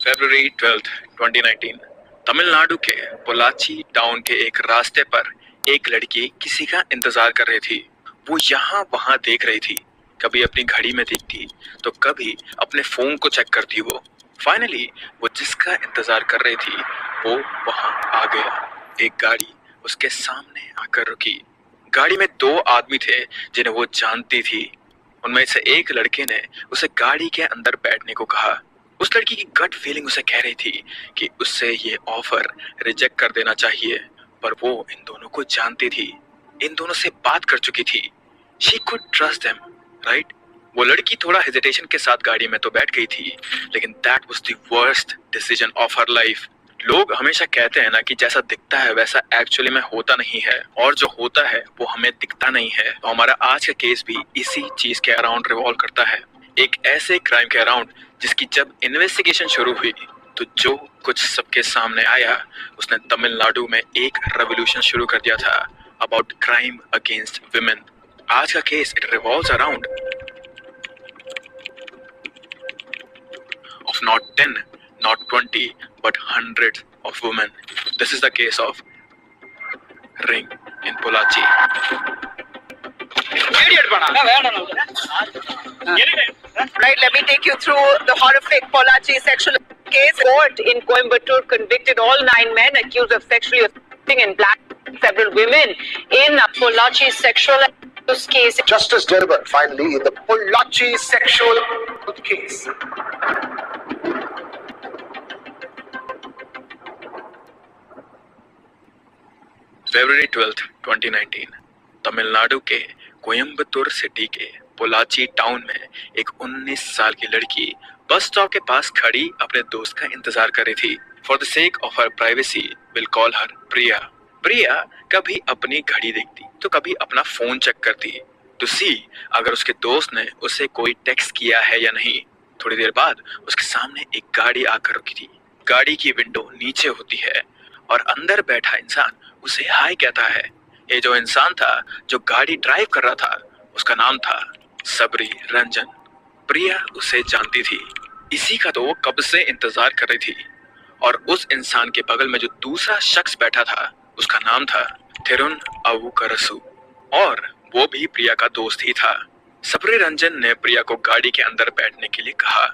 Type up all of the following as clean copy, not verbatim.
फरवरी 12, 2019 तमिलनाडु के पोलाची टाउन के एक रास्ते पर एक लड़की किसी का इंतजार कर रही थी। वो यहाँ वहाँ देख रही थी, कभी अपनी घड़ी में देखती तो कभी अपने फोन को चेक करती। वो फाइनली वो जिसका इंतजार कर रही थी वो वहाँ आ गया। एक गाड़ी उसके सामने आकर रुकी। गाड़ी में दो आदमी थे जिन्हें वो जानती थी। उनमें से एक लड़के ने उसे गाड़ी के अंदर बैठने को कहा। उस लड़की की गट फीलिंग उसे कह रही थी कि उससे ये ऑफर रिजेक्ट कर देना चाहिए, पर वो इन दोनों को जानती थी, इन दोनों से बात कर चुकी थी। She could trust them, right? वो लड़की थोड़ा हेजिटेशन के साथ गाड़ी में तो बैठ गई थी, लेकिन that was the worst decision of her life. लोग हमेशा कहते हैं ना कि जैसा दिखता है वैसा एक्चुअली में होता नहीं है, और जो होता है वो हमें दिखता नहीं है। तो हमारा आज का केस भी इसी चीज के अराउंड रिवॉल्व करता है, एक ऐसे क्राइम के अराउंड जिसकी जब इन्वेस्टिगेशन शुरू हुई तो जो कुछ सबके सामने आया उसने तमिलनाडु में एक रेवोल्यूशन शुरू कर दिया था अबाउट क्राइम अगेंस्ट वुमेन। आज का case it revolves around of not 10, not 20, but hundreds of women. This is the case of Ring in Pollachi. Right, let me take you through the horrific Pollachi sexual case. Court in Coimbatore convicted all 9 men accused of sexually assaulting and blackmailing several women in a Pollachi sexual abuse case. Justice delivered finally in the Pollachi sexual case. February 12, 2019 Tamil Nadu के Coimbatore city के Pollachi town में एक 19 साल की लड़की bus stop के पास खड़ी अपने दोस्त का इंतजार कर रही थी। For the sake of her privacy will call her Priya. Priya कभी अपनी घड़ी देखती तो कभी अपना फोन चेक करती टू सी अगर उसके दोस्त ने उसे कोई टेक्स्ट किया है या नहीं। थोड़ी देर बाद उसके सामने एक गाड़ी आकर रुकी थी। गाड़ी की विंडो नीचे होती है और अंदर बैठा इंसान उसे हाय कहता है। ये जो इंसान था जो गाड़ी ड्राइव कर रहा था उसका नाम था सबरी रंजन। प्रिया उसे जानती थी, इसी का तो वो कब से इंतजार कर रही थी। और उस इंसान के बगल में जो दूसरा शख्स बैठा था उसका नाम था थिरुन अवुकरसु, और वो भी प्रिया का दोस्त ही था। सबरी रंजन ने प्रिया को गाड़ी के अंदर बैठने के लिए कहा,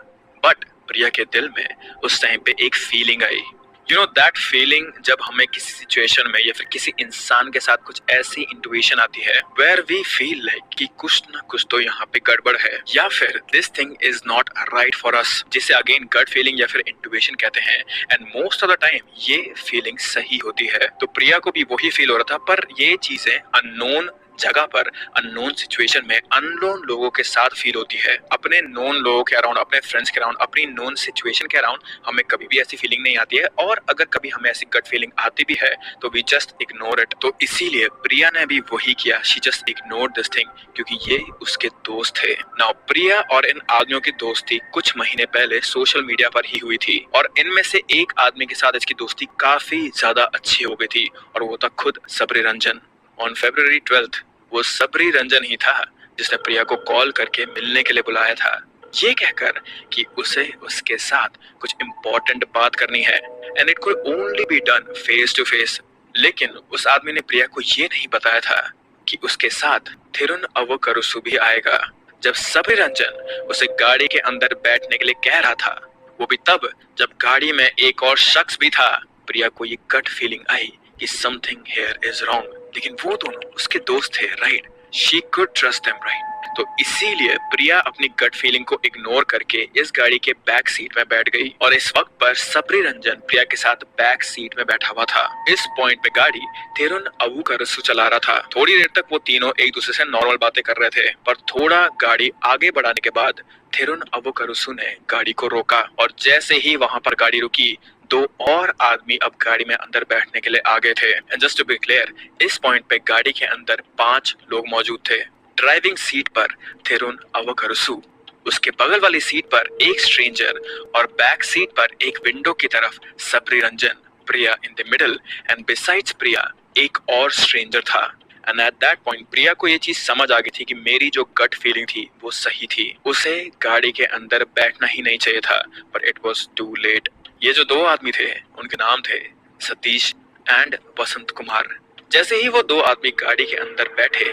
बट प्रिया के दिल में उस टाइम पे एक feeling I. You know that feeling जब हमें किसी सिचुएशन में या फिर किसी इंसान के साथ कुछ ऐसी इंट्यूशन आती है वेयर वी फील लाइक कि कुछ ना कुछ तो यहाँ पे गड़बड़ है, या फिर this thing is not right for us, जिसे अगेन गट फीलिंग या फिर इंट्यूशन कहते हैं। And most of the time ये फीलिंग सही होती है। तो प्रिया को भी वही फील हो रहा था, पर ये चीजें अननोन जगह पर अननोन सिचुएशन में अननोन लोगों के साथ फील होती है। अपने नोन लोगों के अराउंड, अपने फ्रेंड्स के अराउंड, अपनी नोन सिचुएशन के अराउंड हमें कभी भी ऐसी फीलिंग नहीं आती है, और अगर कभी हमें ऐसी गट फीलिंग आती भी है तो वी जस्ट इग्नोर इट। तो इसीलिए प्रिया ने भी वही किया, she just ignored this thing, क्योंकि ये उसके दोस्त थे। नाउ प्रिया और इन आदमियों की दोस्ती कुछ महीने पहले सोशल मीडिया पर ही हुई थी, और इनमें से एक आदमी के साथ इसकी दोस्ती काफी ज्यादा अच्छी हो गई थी, और वो था खुद सबरी रंजन। ऑन February 12 वो सबरी रंजन ही था जिसने प्रिया को कॉल करके मिलने के लिए बुलाया था, ये कहकर कि उसे उसके साथ कुछ इम्पोर्टेंट बात करनी है, and it could only be done face to face. लेकिन उस आदमी ने प्रिया को ये नहीं बताया था कि उसके साथ थिरुन अवुकरसु भी आएगा। जब सबरी रंजन उसे गाड़ी के अंदर बैठने के लिए कह रहा था, वो भी तब जब गाड़ी में एक और शख्स भी था, प्रिया को ये गट फीलिंग आई कि समथिंग हियर इज रॉन्ग। लेकिन वो दोनों उसके दोस्त थे, right? She could trust them, right? तो इसीलिए प्रिया अपनी गट फीलिंग को इग्नोर करके इस गाड़ी के बैक सीट में बैठ गई, और इस वक्त पर सबरी रंजन प्रिया के साथ बैक सीट में बैठा हुआ था। इस पॉइंट पे गाड़ी थिरुन अवुकरसु चला रहा था। थोड़ी देर तक वो तीनों एक दूसरे से नॉर्मल बातें कर रहे थे, पर थोड़ा गाड़ी आगे बढ़ाने के बाद थिरुन अवुकरसु ने गाड़ी को रोका, और जैसे ही वहां पर गाड़ी रुकी दो और आदमी अब गाड़ी में अंदर बैठने के लिए आ गए थे। And just to be clear, इस पॉइंट पे गाड़ी के अंदर 5 लोग मौजूद थे। ड्राइविंग सीट पर थिरुन अवुकरसु, उसके बगल वाली सीट पर एक स्ट्रेंजर, और बैक सीट पर एक विंडो की तरफ Sabri Ranjan, Priya in the middle, and besides Priya एक और स्ट्रेंजर था। And at that point Priya को ये चीज समझ आ गई थी कि मेरी जो गट फीलिंग थी वो सही थी, उसे गाड़ी के अंदर बैठना ही नहीं चाहिए था, पर इट वॉज टू लेट। ये जो दो आदमी थे उनके नाम थे सतीश एंड वसंत कुमार। जैसे ही वो दो आदमी गाड़ी के अंदर बैठे,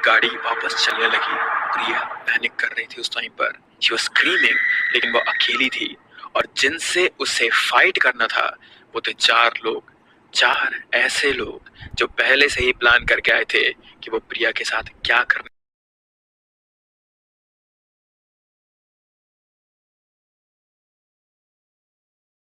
गाड़ी वापस चलने लगी। प्रिया पैनिक कर रही थी उस टाइम पर। शी वाज स्क्रीमिंग, लेकिन वो अकेली थी और जिनसे उसे फाइट करना था वो थे 4 लोग, 4 ऐसे लोग जो पहले से ही प्लान करके आए थे कि वो प्रिया के साथ क्या करने